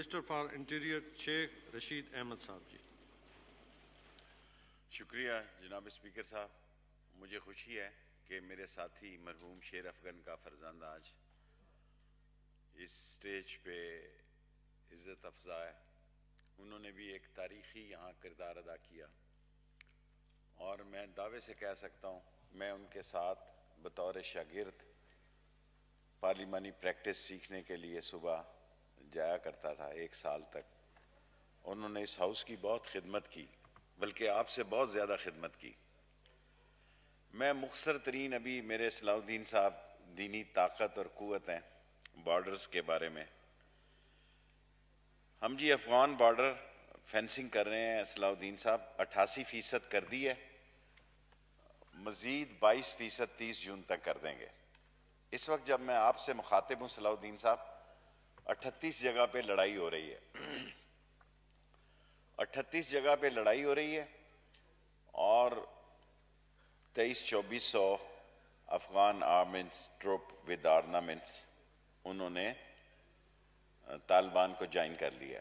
Minister for interior Sheikh Rashid Ahmad صاحب جی. شکریہ جناب اسپیکر صاحب. مجھے خوشی ہے کہ میرے ساتھی مرحوم شیر افغن کا فرزند آج اس سٹیج پہ عزت افزا ہے. انہوں نے بھی ایک تاریخی یہاں کردار ادا کیا اور میں دعوے سے کہہ سکتا ہوں میں ان کے ساتھ بطور شاگرد پارلیمانی پریکٹس سیکھنے کے لیے صبح جایا کرتا تھا 1 سال تک. انہوں نے اس ہاؤس کی بہت خدمت کی، بلکہ آپ سے بہت زیادہ خدمت کی. میں مختصر ترین ابھی میرے صلاح الدین صاحب دینی طاقت اور قوت ہیں بارڈرز کے بارے میں. ہم جی افغان بارڈر فینسنگ کر رہے ہیں صلاح الدین صاحب، 88% کر دی ہے، مزید 22% 30 جون تک کر دیں گے. اس وقت جب میں آپ سے مخاطب ہوں صلاح الدین صاحب، 38 جگہ پہ لڑائی ہو رہی ہے 38 جگہ پہ لڑائی ہو رہی ہے اور 2300-2400 افغان آرمنٹس ٹروپ ود آرنامنٹس انہوں نے طالبان کو جوائن کر لیا.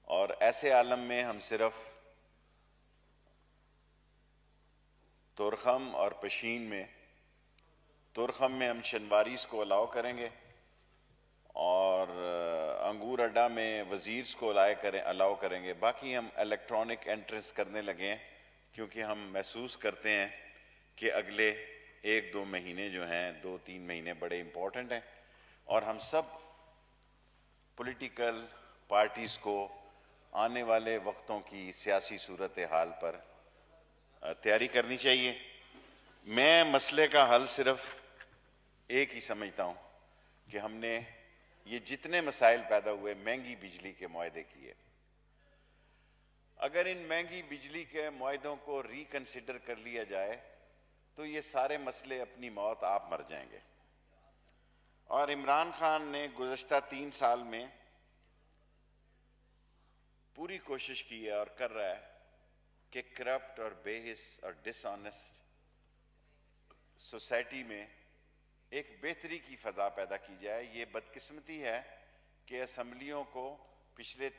اور ایسے عالم میں ہم صرف تورخم اور پشین میں، تورخم میں ہم شنواریز کو الاؤ کریں گے اور انگور اڈا میں وزیرز کو الاؤ کریں گے. باقی ہم الیکٹرانک انٹرنس کرنے لگے ہیں کیونکہ ہم محسوس کرتے ہیں کہ اگلے 1-2 مہینے جو ہیں 2-3 مہینے بڑے امپورٹنٹ ہیں اور ہم سب پولیٹیکل پارٹیز کو آنے والے وقتوں کی سیاسی صورتحال پر تیاری کرنی چاہیے. میں مسئلے کا حل صرف ایک ہی سمجھتا ہوں کہ ہم نے یہ جتنے مسائل پیدا ہوئے مہنگی بجلی کے معاہدے کیے، اگر ان مہنگی بجلی کے معاہدوں کو ریکنسیڈر کر لیا جائے تو یہ سارے مسئلے اپنی موت آپ مر جائیں گے. اور عمران خان نے گزشتہ 3 سال میں پوری کوشش کی ہے اور کر رہا ہے کہ کرپٹ اور بے حس اور ڈس آنیسٹ سوسائٹی میں ایک بہتری کی فضا پیدا کی جائے. یہ بدقسمتی ہے کہ اسمبلیوں کو پچھلے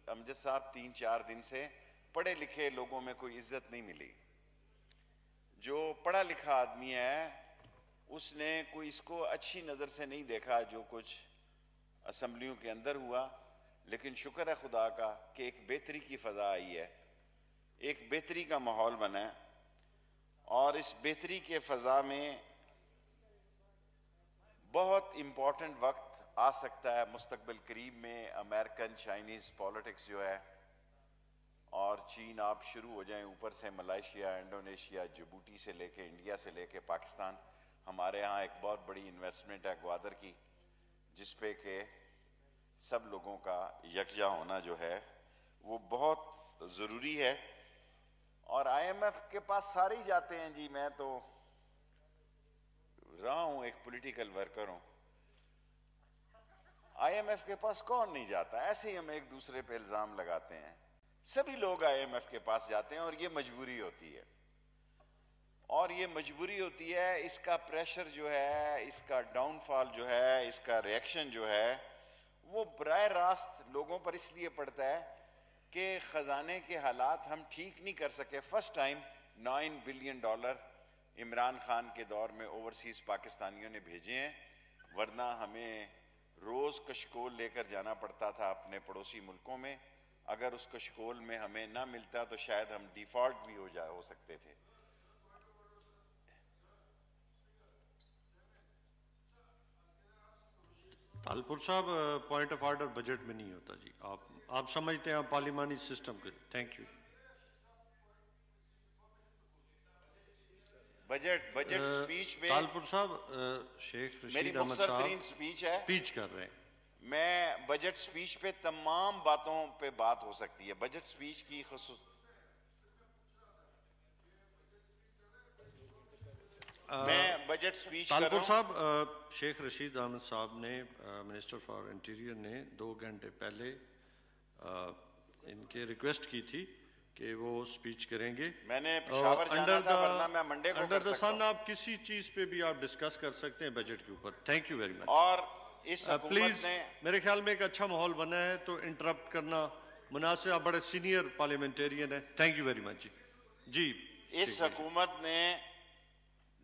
امجد صاحب 3-4 دن سے پڑھے لکھے لوگوں میں کوئی عزت نہیں ملی. جو پڑھا لکھا آدمی ہے اس نے کوئی اس کو اچھی نظر سے نہیں دیکھا جو کچھ اسمبلیوں کے اندر ہوا. لیکن شکر ہے خدا کا کہ ایک بہتری کی فضا آئی ہے، ایک بہتری کا ماحول بنا ہے اور اس بہتری کے فضا میں بہت امپورٹنٹ وقت آ سکتا ہے مستقبل قریب میں. امریکن چائنیز پالیٹکس جو ہے اور چین آپ شروع ہو جائیں اوپر سے ملائیشیا، انڈونیشیا، جبوٹی سے لے کے انڈیا سے لے کے پاکستان. ہمارے ہاں ایک بہت بڑی انویسٹمنٹ ہے گوادر کی جس پہ کہ سب لوگوں کا یکجا ہونا جو ہے وہ بہت ضروری ہے. اور آئی ایم ایف کے پاس سارے ہی جاتے ہیں جی، میں تو رہا ہوں ایک پولیٹیکل ورکر ہوں، آئی ایم ایف کے پاس کون نہیں جاتا؟ ایسے ہی ہم ایک دوسرے پہ الزام لگاتے ہیں. سبھی لوگ آئی ایم ایف کے پاس جاتے ہیں اور یہ مجبوری ہوتی ہے اور یہ مجبوری ہوتی ہے. اس کا پریشر جو ہے، اس کا ڈاؤن فال جو ہے، اس کا ریئیکشن جو ہے وہ براہ راست لوگوں پر اس لیے پڑتا ہے کہ خزانے کے حالات ہم ٹھیک نہیں کر سکے. First time $9 billion Imran Khan کے دور میں اوورسیز پاکستانیوں نے بھیجے ہیں، ورنہ ہمیں روز کشکول لے کر جانا پڑتا تھا اپنے پڑوسی ملکوں میں. اگر اس کشکول میں ہمیں نہ ملتا تو شاید ہم ڈیفالٹ بھی ہو سکتے تھے. طالپور صاحب پوائنٹ آف آرڈر بجٹ میں نہیں ہوتا جی. آپ سمجھتے ہیں آپ پارلیمانی سسٹم کے. Thank you. بجٹ سپیچ میں طالپور صاحب شیخ رشید احمد صاحب سپیچ کر رہے ہیں. میں بجٹ سپیچ پہ تمام باتوں پہ بات ہو سکتی ہے. بجٹ سپیچ کی میں بجٹ سپیچ کر رہا ہوں. طالپور صاحب شیخ رشید احمد صاحب نے منسٹر فار انٹیریئر نے 2 گھنٹے پہلے ان کے ریکویسٹ کی تھی کہ وہ سپیچ کریں گے. میں نے پشاور جانا تھا ورنہ میں منڈے کو کر سکتا ہوں. آپ کسی چیز پہ بھی آپ ڈسکس کر سکتے ہیں بجٹ کے اوپر. تھینک یو ویری مچ. اور اس حکومت پلیز نے میرے خیال میں ایک اچھا ماحول بنا ہے تو انٹرپٹ کرنا مناسب. آپ بڑے سینئر پارلیمنٹیرین ہیں. Thank you very much. جی اس حکومت نے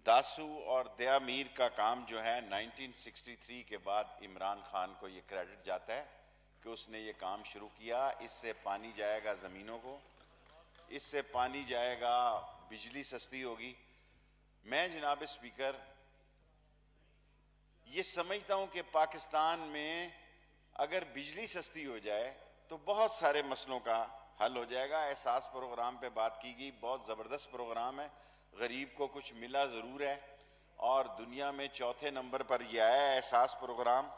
داسو اور دیا میر کا کام جو ہے 1963 کے بعد عمران خان کو یہ کریڈٹ جاتا ہے کہ اس نے یہ کام شروع کیا. اس سے پانی جائے گا زمینوں کو, اس سے پانی جائے گا, بجلی سستی ہوگی. میں جناب اسپیکر یہ سمجھتا ہوں کہ پاکستان میں اگر بجلی سستی ہو جائے تو بہت سارے مسئلوں کا حل ہو جائے گا. احساس پروگرام پہ بات کی گئی, بہت زبردست پروگرام ہے. غریب کو کچھ ملا ضرور ہے اور دنیا میں چوتھے نمبر پر یہ آیا ہے احساس پروگرام.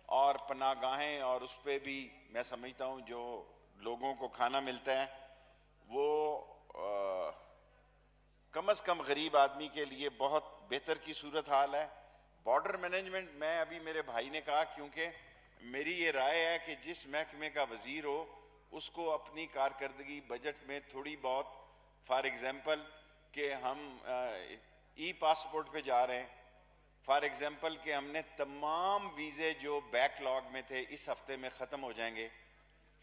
اور پناہ گاہیں, اور اس پہ بھی میں سمجھتا ہوں جو لوگوں کو کھانا ملتا ہے وہ کم از کم غریب آدمی کے لیے بہت بہتر کی صورت حال ہے. بارڈر مینجمنٹ میں ابھی میرے بھائی نے کہا, کیونکہ میری یہ رائے ہے کہ جس محکمے کا وزیر ہو اس کو اپنی کارکردگی بجٹ میں تھوڑی بہت, فار ایگزامپل کہ ہم ای پاسپورٹ پہ جا رہے ہیں, فار ایگزامپل کہ ہم نے تمام ویزے جو بیک لاگ میں تھے اس ہفتے میں ختم ہو جائیں گے,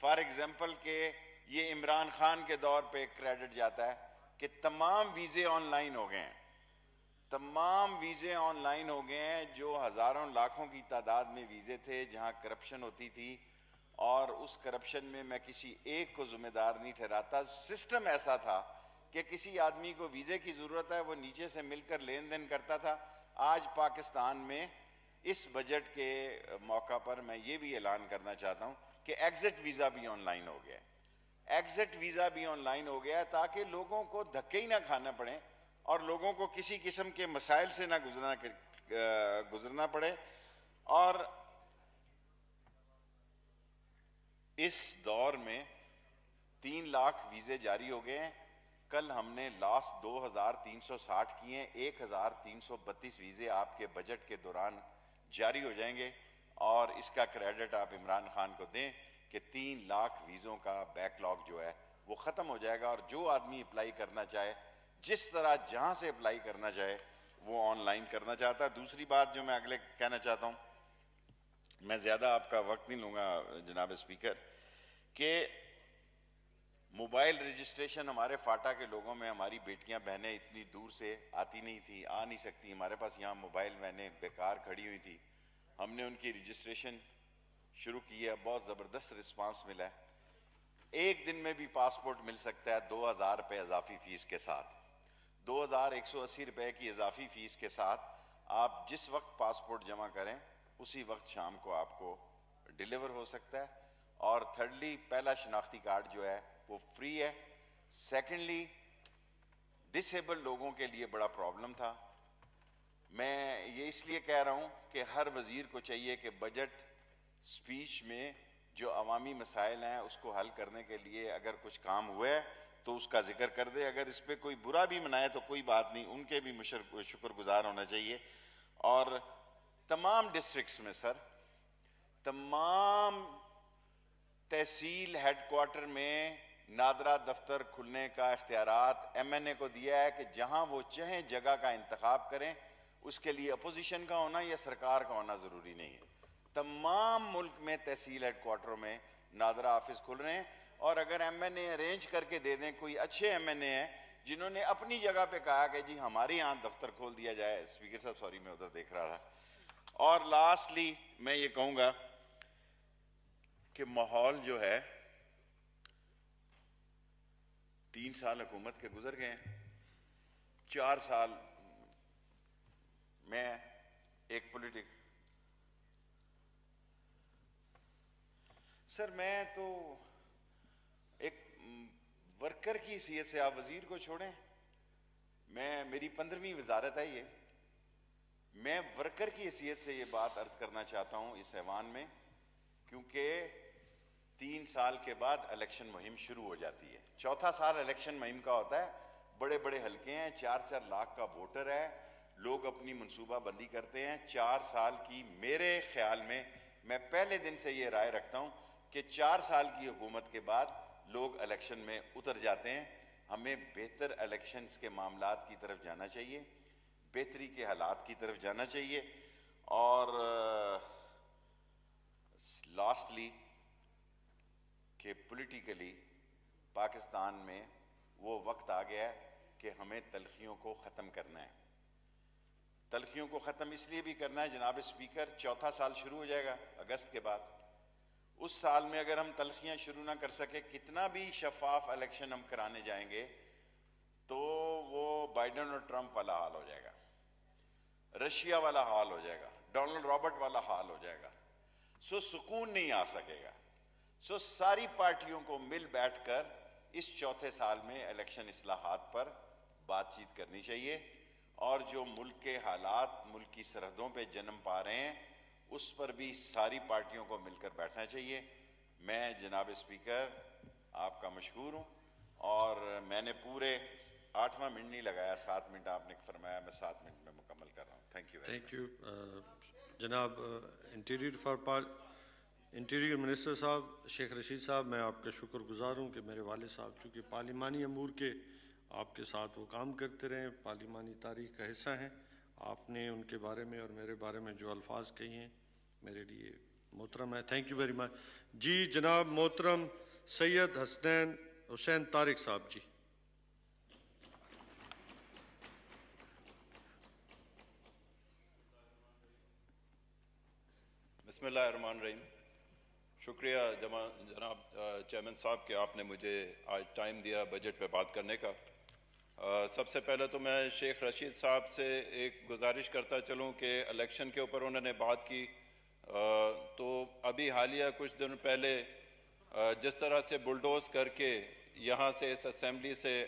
فار ایگزامپل کہ یہ عمران خان کے دور پہ کریڈٹ جاتا ہے کہ تمام ویزے آن لائن ہو گئے ہیں, تمام ویزے آن لائن ہو گئے ہیں. جو ہزاروں لاکھوں کی تعداد میں ویزے تھے جہاں کرپشن ہوتی تھی, اور اس کرپشن میں میں کسی ایک کو ذمہ دار نہیں ٹھہراتا. سسٹم ایسا تھا کہ کسی آدمی کو ویزے کی ضرورت ہے وہ نیچے سے مل کر لین دین کرتا تھا. آج پاکستان میں اس بجٹ کے موقع پر میں یہ بھی اعلان کرنا چاہتا ہوں کہ ایگزٹ ویزا بھی آن لائن ہو گیا ہے. ایگزٹ ویزا بھی آن لائن ہو گیا تاکہ لوگوں کو دھکے ہی نہ کھانا پڑے اور لوگوں کو کسی قسم کے مسائل سے نہ گزرنا پڑے. اور اس دور میں 3 لاکھ ویزے جاری ہو گئے ہیں. کل ہم نے لاسٹ 2360 کیے ہیں. 1332 ویزے آپ کے بجٹ کے دوران جاری ہو جائیں گے, اور اس کا کریڈٹ آپ عمران خان کو دیں کہ 3 لاکھ ویزوں کا بیک لاگ جو ہے وہ ختم ہو جائے گا. اور جو آدمی اپلائی کرنا چاہے جس طرح جہاں سے اپلائی کرنا چاہے وہ آن لائن کرنا چاہتا ہے. دوسری بات جو میں اگلے کہنا چاہتا ہوں, میں زیادہ آپ کا وقت نہیں لوں گا جناب اسپیکر, کہ موبائل رجسٹریشن ہمارے فاٹا کے لوگوں میں, ہماری بیٹیاں بہنیں اتنی دور سے آتی نہیں تھی, آ نہیں سکتی, ہمارے پاس یہاں موبائل وینیں بیکار کھڑی ہوئی تھی, ہم نے ان کی رجسٹریشن شروع کی ہے. بہت زبردست رسپانس ملا ہے. ایک دن میں بھی پاسپورٹ مل سکتا ہے 2000 روپے اضافی فیس کے ساتھ. 2180 روپے کی اضافی فیس کے ساتھ آپ جس وقت پاسپورٹ جمع کریں اسی وقت شام کو آپ کو ڈیلیور ہو سکتا ہے. اور تھرڈلی, پہلا شناختی کارڈ جو ہے وہ فری ہے. سیکنڈلی, ڈسیبل لوگوں کے لیے بڑا پرابلم تھا. میں یہ اس لیے کہہ رہا ہوں کہ ہر وزیر کو چاہیے کہ بجٹ سپیچ میں جو عوامی مسائل ہیں اس کو حل کرنے کے لیے اگر کچھ کام ہوئے تو اس کا ذکر کر دے. اگر اس پہ کوئی برا بھی منائے تو کوئی بات نہیں, ان کے بھی شکر گزار ہونا چاہیے. اور تمام ڈسٹرکٹس میں سر, تمام تحصیل ہیڈ کوارٹر میں نادرا دفتر کھلنے کا اختیارات ایم این اے کو دیا ہے کہ جہاں وہ چاہیں جگہ کا انتخاب کریں. اس کے لیے اپوزیشن کا ہونا یا سرکار کا ہونا ضروری نہیں ہے. تمام ملک میں تحصیل ہیڈ کوارٹروں میں نادرا آفس کھل رہے ہیں. اور اگر ایم این اے ارینج کر کے دے دیں, کوئی اچھے ایم این اے ہیں جنہوں نے اپنی جگہ پہ کہا کہ جی ہمارے یہاں دفتر کھول دیا جائے. اسپیکر صاحب سوری میں ادھر دیکھ رہا تھا. اور لاسٹلی میں یہ کہوں گا کہ ماحول جو ہے 3 سال حکومت کے گزر گئے ہیں, 4 سال میں ایک سر میں تو ایک ورکر کی حیثیت سے, آپ وزیر کو چھوڑیں, میری 15ویں وزارت ہے یہ, میں ورکر کی حیثیت سے یہ بات عرض کرنا چاہتا ہوں اس ایوان میں, کیونکہ 3 سال کے بعد الیکشن مہم شروع ہو جاتی ہے. چوتھا سال الیکشن مہم کا ہوتا ہے. بڑے بڑے حلقے ہیں, 4-4 لاکھ کا ووٹر ہے, لوگ اپنی منصوبہ بندی کرتے ہیں. 4 سال کی, میرے خیال میں پہلے دن سے یہ رائے رکھتا ہوں کہ 4 سال کی حکومت کے بعد لوگ الیکشن میں اتر جاتے ہیں. ہمیں بہتر الیکشنز کے معاملات کی طرف جانا چاہیے, بہتری کے حالات کی طرف جانا چاہیے. اور لاسٹلی کہ پولیٹیکلی پاکستان میں وہ وقت آ گیا ہے کہ ہمیں تلخیوں کو ختم کرنا ہے. تلخیوں کو ختم اس لیے بھی کرنا ہے جناب اسپیکر، چوتھا سال شروع ہو جائے گا اگست کے بعد. اس سال میں اگر ہم تلخیاں شروع نہ کر سکے، کتنا بھی شفاف الیکشن ہم کرانے جائیں گے تو وہ بائیڈن اور ٹرمپ والا حال ہو جائے گا، رشیا والا حال ہو جائے گا، ڈونلڈ رابرٹ والا حال ہو جائے گا. سو سکون نہیں آ سکے گا. سو ساری پارٹیوں کو مل بیٹھ کر اس چوتھے سال میں الیکشن اصلاحات پر بات چیت کرنی چاہیے، اور جو ملک کے حالات ملک کی سرحدوں پہ جنم پا رہے ہیں اس پر بھی ساری پارٹیوں کو مل کر بیٹھنا چاہیے. میں جناب اسپیکر آپ کا مشکور ہوں، اور میں نے پورے 8واں منٹ نہیں لگایا، 7 منٹ آپ نے فرمایا، میں 7 منٹ میں مکمل کر رہا ہوں. Thank you. Thank you. جناب انٹیریئر منسٹر صاحب شیخ رشید صاحب، میں آپ کا شکر گزار ہوں کہ میرے والد صاحب چونکہ پارلیمانی امور کے آپ کے ساتھ وہ کام کرتے رہے، پارلیمانی تاریخ کا حصہ ہیں. آپ نے ان کے بارے میں اور میرے بارے میں جو الفاظ کہی ہیں میرے لیے محترم ہے. Thank you very much. جی جناب محترم سید حسین طارق صاحب. جی بسم اللہ الرحمن الرحیم. شکریہ جناب چیئرمین صاحب کہ آپ نے مجھے آج ٹائم دیا بجٹ پہ بات کرنے کا. سب سے پہلے تو میں شیخ رشید صاحب سے ایک گزارش کرتا چلوں کہ الیکشن کے اوپر انہوں نے بات کی، تو ابھی حالیہ کچھ دن پہلے جس طرح سے بلڈوز کر کے یہاں سے اس اسمبلی سے